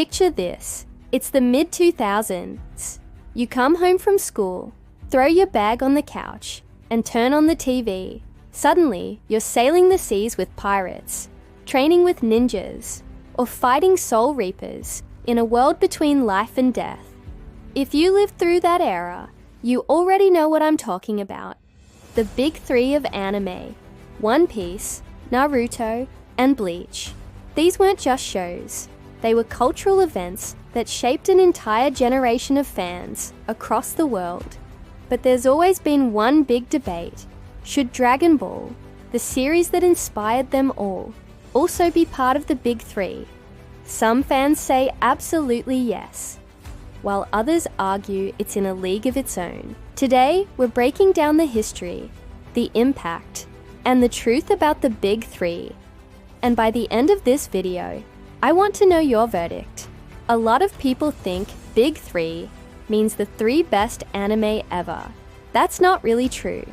Picture this. It's the mid-2000s. You come home from school, throw your bag on the couch, and turn on the TV. Suddenly, you're sailing the seas with pirates, training with ninjas, or fighting soul reapers in a world between life and death. If you lived through that era, you already know what I'm talking about. The big three of anime: One Piece, Naruto, and Bleach. These weren't just shows. They were cultural events that shaped an entire generation of fans across the world. But there's always been one big debate. Should Dragon Ball, the series that inspired them all, also be part of the big three? Some fans say absolutely yes, while others argue it's in a league of its own. Today, we're breaking down the history, the impact, and the truth about the big three. And by the end of this video, I want to know your verdict. A lot of people think Big Three means the three best anime ever. That's not really true.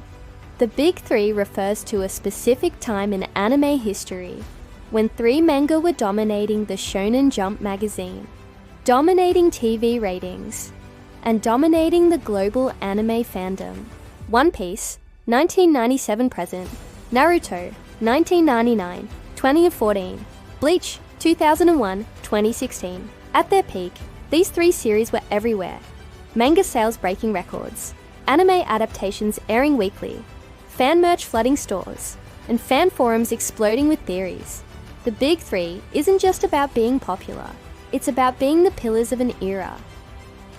The Big Three refers to a specific time in anime history when three manga were dominating the Shonen Jump magazine, dominating TV ratings, and dominating the global anime fandom. One Piece, 1997 present. Naruto, 1999, 2014. Bleach, 2001, 2016. At their peak, these three series were everywhere. Manga sales breaking records, anime adaptations airing weekly, fan merch flooding stores, and fan forums exploding with theories. The Big Three isn't just about being popular, it's about being the pillars of an era.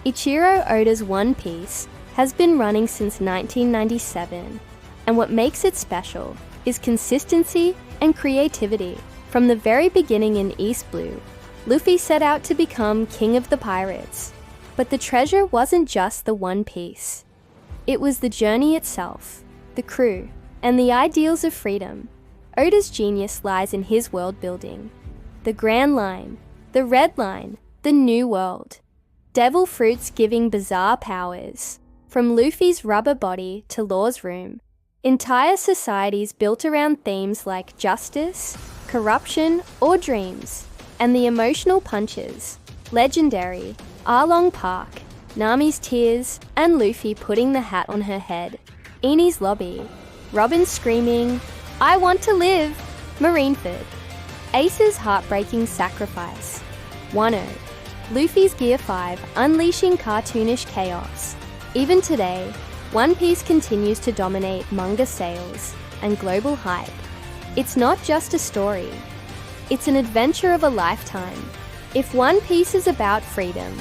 Ichiro Oda's One Piece has been running since 1997, and what makes it special is consistency and creativity. From the very beginning in East Blue, Luffy set out to become king of the pirates. But the treasure wasn't just the One Piece. It was the journey itself, the crew, and the ideals of freedom. Oda's genius lies in his world building. The Grand Line, the Red Line, the New World. Devil fruits giving bizarre powers. From Luffy's rubber body to Law's room. Entire societies built around themes like justice, corruption, or dreams. And the emotional punches, legendary, Arlong Park, Nami's tears, and Luffy putting the hat on her head. Enies lobby, Robin screaming, "I want to live!" Marineford. Ace's heartbreaking sacrifice. Wano. Luffy's Gear 5 unleashing cartoonish chaos. Even today, One Piece continues to dominate manga sales and global hype. It's not just a story. It's an adventure of a lifetime. If One Piece is about freedom,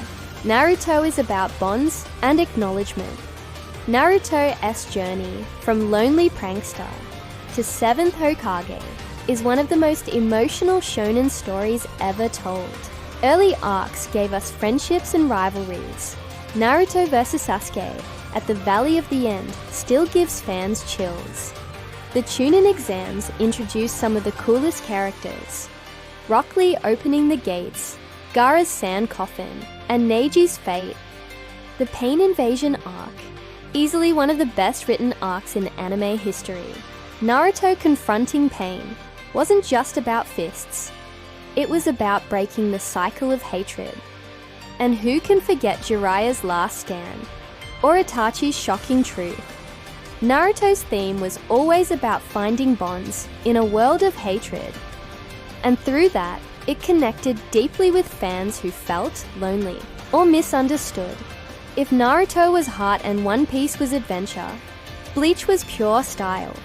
Naruto is about bonds and acknowledgement. Naruto's journey from lonely prankster to 7th Hokage is one of the most emotional shonen stories ever told. Early arcs gave us friendships and rivalries. Naruto vs Sasuke at the Valley of the End still gives fans chills. The Chunin exams introduced some of the coolest characters. Rock Lee opening the gates, Gaara's sand coffin, and Neiji's fate. The Pain Invasion arc, easily one of the best written arcs in anime history. Naruto confronting pain wasn't just about fists. It was about breaking the cycle of hatred. And who can forget Jiraiya's last stand, or Itachi's shocking truth? Naruto's theme was always about finding bonds in a world of hatred. And through that, it connected deeply with fans who felt lonely or misunderstood. If Naruto was heart and One Piece was adventure, Bleach was pure style.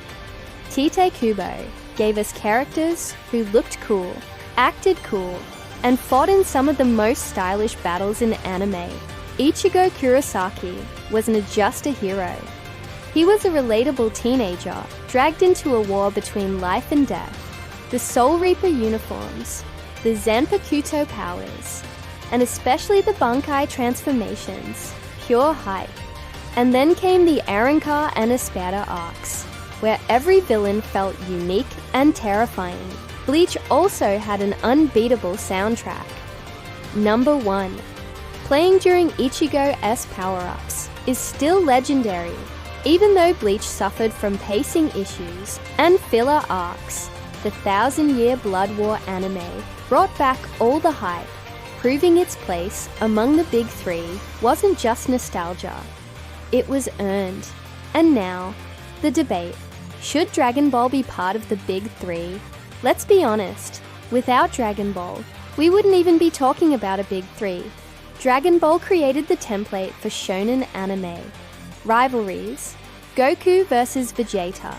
Tite Kubo gave us characters who looked cool, acted cool, and fought in some of the most stylish battles in anime. Ichigo Kurosaki wasn't just a hero. He was a relatable teenager dragged into a war between life and death. The Soul Reaper uniforms, the Zanpakuto powers, and especially the Bankai transformations, pure hype. And then came the Arrancar and Espada arcs, where every villain felt unique and terrifying. Bleach also had an unbeatable soundtrack. Number 1. Playing during Ichigo's power-ups is still legendary. Even though Bleach suffered from pacing issues and filler arcs, the 1000-Year Blood War anime brought back all the hype. proving its place among the big three wasn't just nostalgia. It was earned. And now, the debate. Should Dragon Ball be part of the big three? Let's be honest, without Dragon Ball, we wouldn't even be talking about a big three. Dragon Ball created the template for shonen anime. Rivalries, Goku versus Vegeta,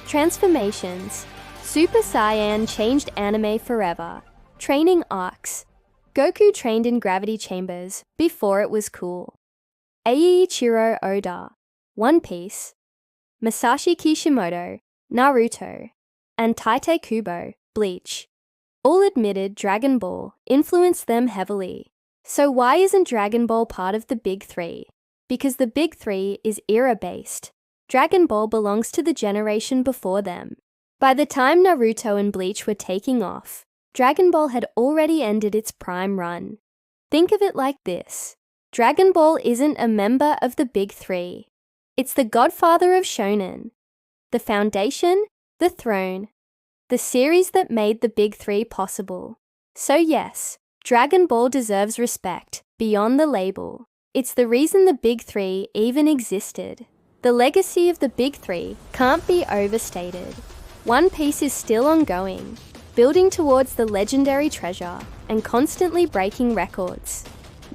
transformations, Super Saiyan changed anime forever, training arcs. Goku trained in gravity chambers before it was cool. Eiichiro Oda, One Piece, Masashi Kishimoto, Naruto, and Tite Kubo, Bleach, all admitted Dragon Ball influenced them heavily. So why isn't Dragon Ball part of the big three? Because the big three is era-based. Dragon Ball belongs to the generation before them. By the time Naruto and Bleach were taking off, Dragon Ball had already ended its prime run. Think of it like this. Dragon Ball isn't a member of the big three. It's the godfather of shonen. The foundation, the throne, the series that made the big three possible. So yes, Dragon Ball deserves respect beyond the label. It's the reason the big three even existed. The legacy of the big three can't be overstated. One Piece is still ongoing, building towards the legendary treasure and constantly breaking records.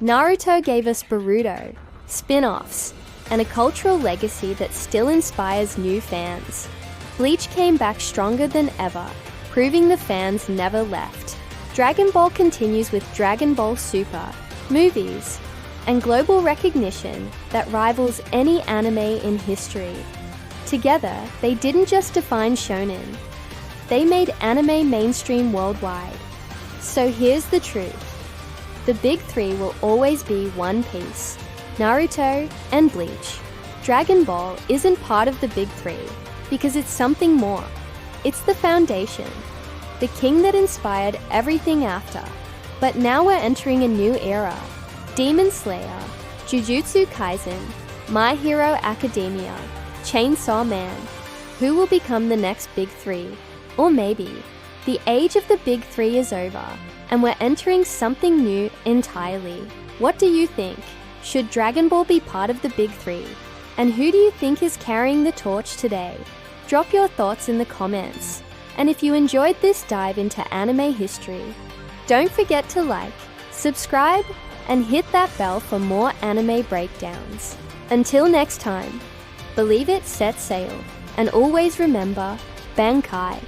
Naruto gave us Boruto, spin-offs, and a cultural legacy that still inspires new fans. Bleach came back stronger than ever, proving the fans never left. Dragon Ball continues with Dragon Ball Super, movies, and global recognition that rivals any anime in history. Together, they didn't just define shonen, they made anime mainstream worldwide. So here's the truth. The big three will always be One Piece, Naruto, and Bleach. Dragon Ball isn't part of the big three because it's something more. It's the foundation, the king that inspired everything after. But now we're entering a new era. Demon Slayer, Jujutsu Kaisen, My Hero Academia, Chainsaw Man. Who will become the next big three? Or maybe, the age of the big three is over, and we're entering something new entirely. What do you think? Should Dragon Ball be part of the big three? And who do you think is carrying the torch today? Drop your thoughts in the comments. And if you enjoyed this dive into anime history, don't forget to like, subscribe, and hit that bell for more anime breakdowns. Until next time, believe it, set sail, and always remember, Bankai.